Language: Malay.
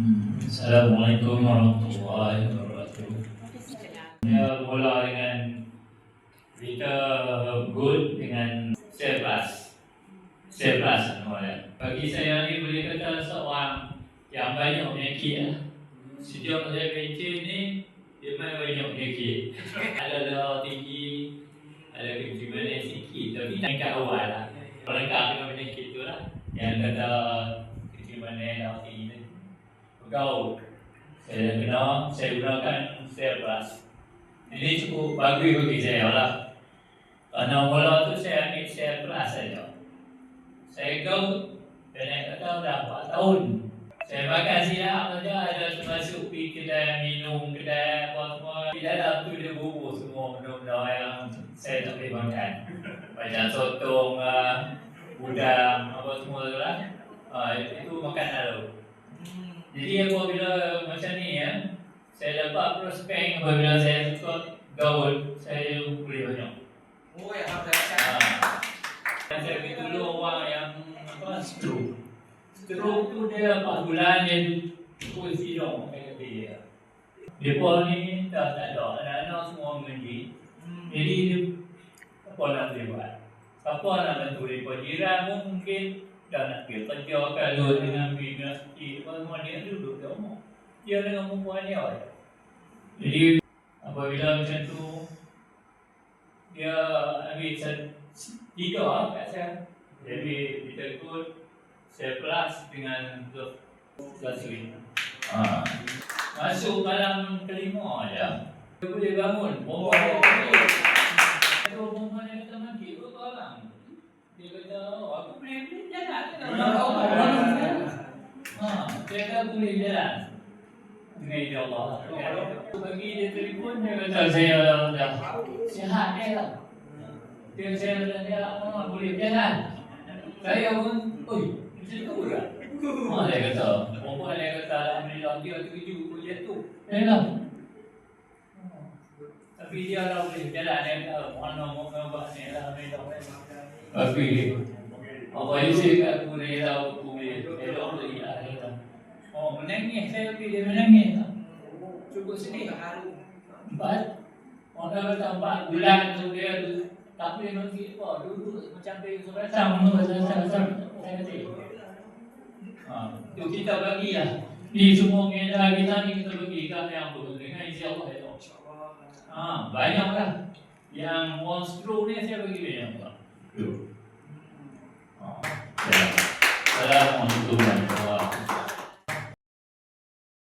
Assalamualaikum warahmatullahi wabarakatuh. Ya, mula dengan berita good dengan share plus. Share plus namanya. Bagi saya ni boleh kata seorang yang banyak penyakit. Sejak saya pencet ni, dia main banyak penyakit. Ada darah tinggi, ada kencing manis sikit, tapi tingkat awal lah. Pelengkap dengan penyakit tu lah. Yang kata kencing manis, darah tinggi tu. Bergaul. Saya gunakan Share Plus. Ini cukup bagus bagi saya lah. Karena mula tu saya ambil Share Plus saja. Saya gaul dan yang kata dah 4 tahun. Saya makan siap saja, ada termasuk pergi kedai minum, kedai apa semua. Di dalam tu dia bubur semua benda-benda yang saya tak boleh makan. Macam sotong, udang, apa semua tu lah. Itu makanan tu. Jadi apabila macam ni ya, saya dapat prospek apabila saya suka gaul, saya boleh banyak. Oh ya, alhamdulillah. Saya pergi tolong orang yang stroke. Stroke tu dia 4 bulan dia kursi dong pakai dia. Depa ni tak ada, anak-anak semua mengaji. Jadi dia apa nak boleh buat? Siapa nak bantu depa? Jiran pun mungkin dah nak pergi kerja kalau dengan bina sikit, semua dia duduk di rumah. Dia dengan perempuan dia. Jadi apabila macam tu, dia ambil 3 kat saya. Jadi kita ikut Share Plus dengan Glaswing. Masuk malam kelima aja. Dia boleh bangun. Perempuan dia boleh. Kalau perempuan dia kata mati, berapa orang? Dia kata, aku boleh jalan. Saya kata aku boleh jalan. Dengan izin Allah. Bagi dia telefon, dia kata saya dah sihat dia lah. Saya kata dia boleh jalan. Saya pun, macam tu juga. Dia kata, perempuan dia kata, alhamdulillah dia terkejut pun jatuh. Tapi dia lah boleh jalan. Dia kata, mana buat ni lah, alhamdulillah. Tapi apa yang saya kat aku ni tahu aku boleh elok lagi lah. Menangis saya pergi dia menangis. Cukup sedih. 4 orang kata 4 bulan tu dia tu tak boleh pergi apa, duduk macam pergi sebelah saya kata. Tu kita bagi lah. Di semua media kita ni kita bagi kami yang pun dengan izin Allah itu. Banyak lah. Yang monstro ni saya bagi banyak. Assalamualaikum.